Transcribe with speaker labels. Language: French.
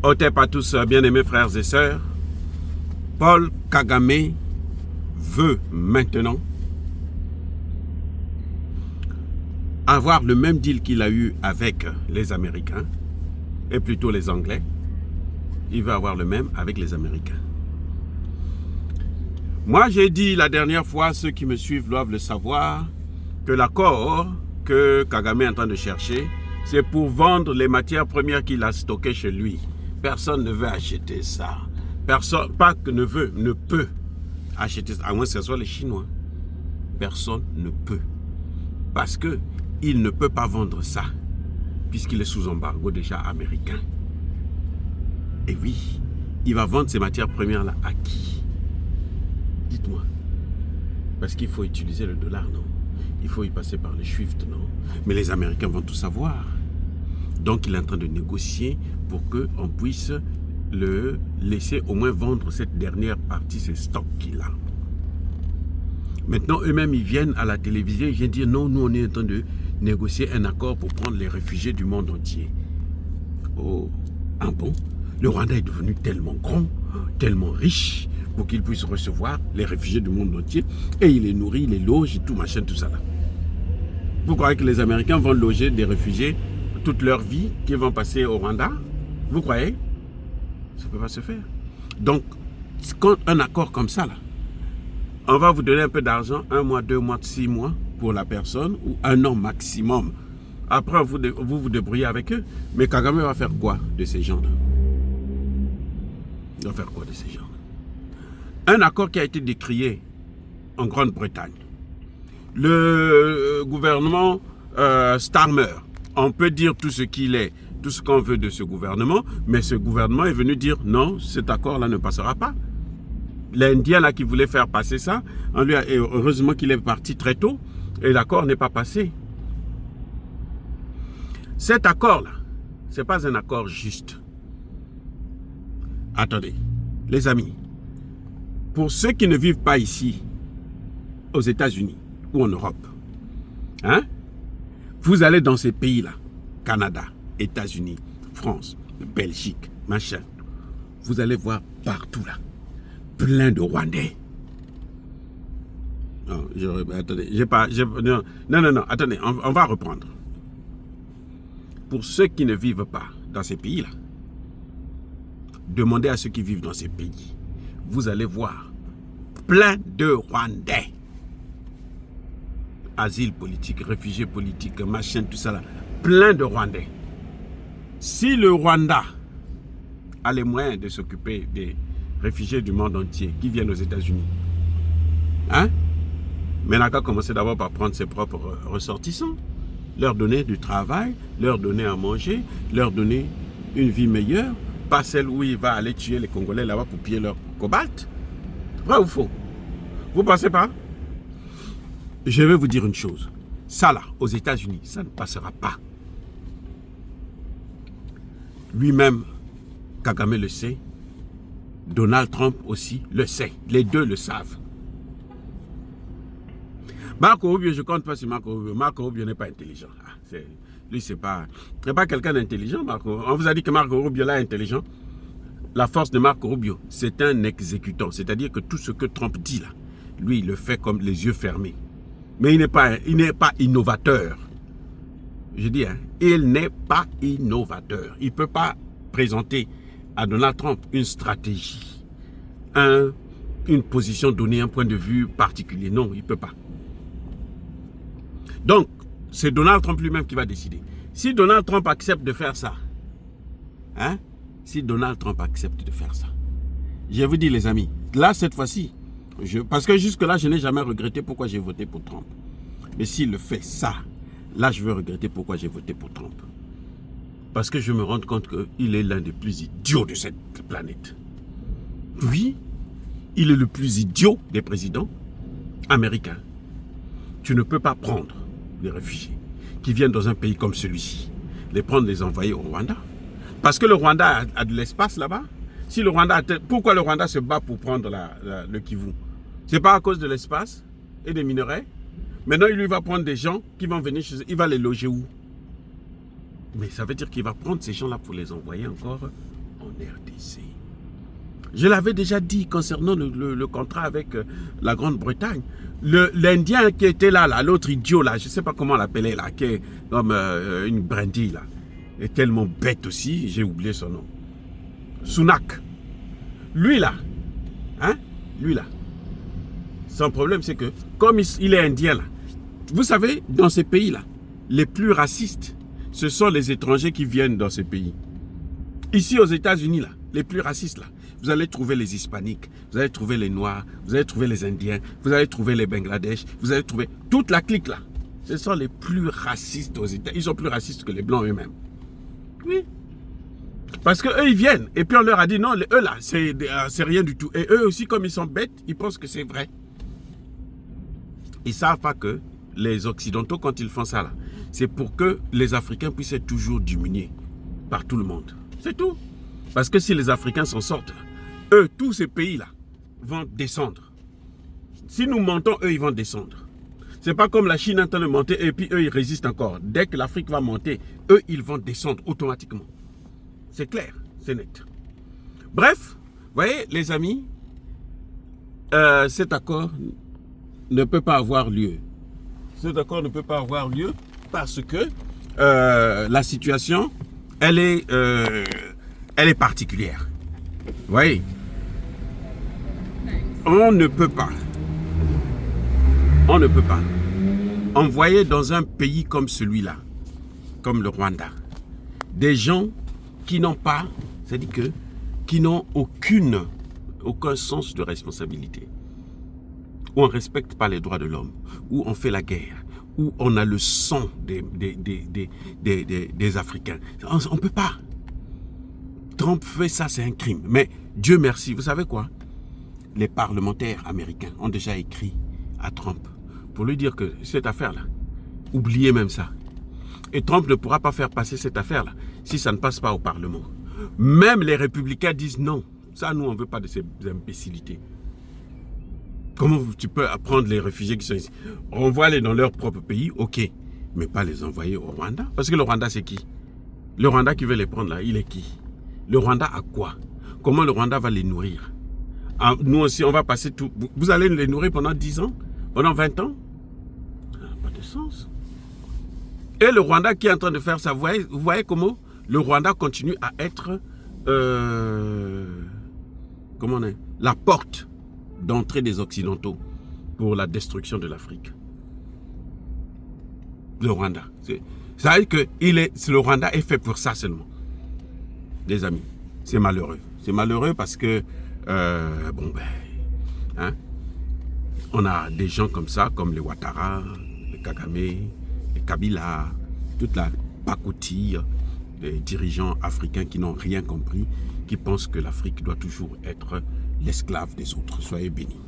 Speaker 1: Otep à tous, bien-aimés frères et sœurs. Paul Kagame veut maintenant avoir le même deal qu'il a eu avec les Américains, et plutôt les Anglais. Il veut avoir le même avec les Américains. Moi, j'ai dit la dernière fois, ceux qui me suivent doivent le savoir, que l'accord que Kagame est en train de chercher, c'est pour vendre les matières premières qu'il a stockées chez lui. Personne ne veut acheter ça. Personne, pas que ne veut, ne peut acheter ça, à moins que ce soit les Chinois. Personne ne peut. Parce qu'il ne peut pas vendre ça, puisqu'il est sous embargo déjà américain. Et oui, il va vendre ces matières premières-là à qui? Dites-moi. Parce qu'il faut utiliser le dollar, non? Il faut y passer par le SWIFT, non? Mais les Américains vont tout savoir. Donc il est en train de négocier pour qu'on puisse le laisser au moins vendre cette dernière partie, ce stock qu'il a. Maintenant, eux-mêmes, ils viennent à la télévision, ils viennent dire non, nous on est en train de négocier un accord pour prendre les réfugiés du monde entier. Oh, ah bon? Le Rwanda est devenu tellement grand, tellement riche, pour qu'il puisse recevoir les réfugiés du monde entier, et il les nourrit, il les loge, et tout machin, tout ça là. Vous croyez que les Américains vont loger des réfugiés toute leur vie, qu'ils vont passer au Rwanda? Vous croyez? Ça ne peut pas se faire. Donc, quand un accord comme ça, là, on va vous donner un peu d'argent, 1 mois, 2 mois, 6 mois pour la personne, ou 1 an maximum. Après, vous vous débrouillez avec eux. Mais Kagame va faire quoi de ces gens-là? Il va faire quoi de ces gens-là? Un accord qui a été décrié en Grande-Bretagne. Le gouvernement Starmer, on peut dire tout ce qu'il est, tout ce qu'on veut de ce gouvernement, mais ce gouvernement est venu dire non, cet accord-là ne passera pas. L'Indien là qui voulait faire passer ça, heureusement qu'il est parti très tôt, et l'accord n'est pas passé. Cet accord-là, ce n'est pas un accord juste. Attendez, les amis, pour ceux qui ne vivent pas ici, aux États-Unis ou en Europe, hein, vous allez dans ces pays-là, Canada, États-Unis, France, Belgique, machin, vous allez voir partout là, plein de Rwandais. Non, attendez, non, attendez, on va reprendre. Pour ceux qui ne vivent pas dans ces pays-là, demandez à ceux qui vivent dans ces pays, vous allez voir plein de Rwandais. Asile politique, réfugiés politiques, machin, tout ça là, plein de Rwandais. Si le Rwanda a les moyens de s'occuper des réfugiés du monde entier qui viennent aux États-Unis, hein, mais n'a qu'à commencer d'abord par prendre ses propres ressortissants, leur donner du travail, leur donner à manger, leur donner une vie meilleure, pas celle où il va aller tuer les Congolais là-bas pour piller leur cobalt. Vrai ou faux? Vous ne pensez pas? Je vais vous dire une chose. Ça là, aux États-Unis, ça ne passera pas. Lui-même, Kagame le sait. Donald Trump aussi le sait. Les deux le savent. Marco Rubio, je ne compte pas sur Marco Rubio. Marco Rubio n'est pas intelligent. Lui, c'est pas quelqu'un d'intelligent, Marco. On vous a dit que Marco Rubio là est intelligent. La force de Marco Rubio, c'est un exécutant. C'est-à-dire que tout ce que Trump dit là, lui, il le fait comme les yeux fermés. Mais il n'est pas innovateur. Je dis, hein, il n'est pas innovateur. Il ne peut pas présenter à Donald Trump une stratégie, une position donnée, un point de vue particulier. Non, il ne peut pas. Donc, c'est Donald Trump lui-même qui va décider. Si Donald Trump accepte de faire ça, hein, si Donald Trump accepte de faire ça, je vous dis les amis, là cette fois-ci, parce que jusque-là, je n'ai jamais regretté pourquoi j'ai voté pour Trump. Mais s'il le fait ça, là, je vais regretter pourquoi j'ai voté pour Trump. Parce que je me rends compte qu'il est l'un des plus idiots de cette planète. Oui, il est le plus idiot des présidents américains. Tu ne peux pas prendre les réfugiés qui viennent dans un pays comme celui-ci, les prendre, les envoyer au Rwanda. Parce que le Rwanda a de l'espace là-bas. Si le Rwanda pourquoi le Rwanda se bat pour prendre le Kivu? Ce n'est pas à cause de l'espace et des minerais. Maintenant, il lui va prendre des gens qui vont venir chez eux. Il va les loger où? Mais ça veut dire qu'il va prendre ces gens-là pour les envoyer encore en RDC. Je l'avais déjà dit concernant le contrat avec la Grande-Bretagne. L'Indien qui était là, l'autre idiot, là, je ne sais pas comment l'appelait, là, qui est comme une brindille, là, est tellement bête aussi, j'ai oublié son nom. Sunak. Lui, là, hein, lui, là, son problème, c'est que, comme il est indien, là, vous savez, dans ces pays-là, les plus racistes, ce sont les étrangers qui viennent dans ces pays. Ici, aux États-Unis, là, les plus racistes, là, vous allez trouver les Hispaniques, vous allez trouver les Noirs, vous allez trouver les Indiens, vous allez trouver les Bangladesh, vous allez trouver toute la clique, là. Ce sont les plus racistes aux États-Unis. Ils sont plus racistes que les Blancs eux-mêmes. Oui. Parce qu'eux, ils viennent, et puis on leur a dit, non, eux, là, c'est rien du tout. Et eux aussi, comme ils sont bêtes, ils pensent que c'est vrai. Ils ne savent pas que les Occidentaux, quand ils font ça, là, c'est pour que les Africains puissent être toujours diminués par tout le monde. C'est tout. Parce que si les Africains s'en sortent, là, eux, tous ces pays-là, vont descendre. Si nous montons, eux, ils vont descendre. Ce n'est pas comme la Chine en train de monter et puis eux, ils résistent encore. Dès que l'Afrique va monter, eux, ils vont descendre automatiquement. C'est clair, c'est net. Bref, vous voyez, les amis, cet accord ne peut pas avoir lieu. Cet accord ne peut pas avoir lieu parce que la situation, elle est particulière. Vous voyez, on ne peut pas envoyer dans un pays comme celui-là, comme le Rwanda, des gens qui n'ont pas, c'est-à-dire qui n'ont aucun sens de responsabilité, où on ne respecte pas les droits de l'homme, où on fait la guerre, où on a le sang des Africains. On ne peut pas. Trump fait ça, c'est un crime. Mais Dieu merci, vous savez quoi? Les parlementaires américains ont déjà écrit à Trump pour lui dire que cette affaire-là, oubliez même ça. Et Trump ne pourra pas faire passer cette affaire-là si ça ne passe pas au Parlement. Même les républicains disent non. Ça, nous, on ne veut pas de ces imbécilités. Comment tu peux apprendre les réfugiés qui sont ici? Renvoie-les dans leur propre pays, ok. Mais pas les envoyer au Rwanda. Parce que le Rwanda, c'est qui? Le Rwanda qui veut les prendre là, il est qui? Le Rwanda a quoi? Comment le Rwanda va les nourrir? Nous aussi, on va passer tout... Vous allez les nourrir pendant 10 ans? Pendant 20 ans? Ça n'a pas de sens. Et le Rwanda qui est en train de faire ça, vous voyez comment le Rwanda continue à être comment on est, la porte d'entrée des Occidentaux pour la destruction de l'Afrique. Le Rwanda. Ça veut dire que le Rwanda est fait pour ça seulement. Les amis, c'est malheureux. C'est malheureux parce que, on a des gens comme ça, comme les Ouattara, les Kagame, les Kabila, toute la pacotille des dirigeants africains qui n'ont rien compris, qui pensent que l'Afrique doit toujours être l'esclave des autres. Soyez bénis.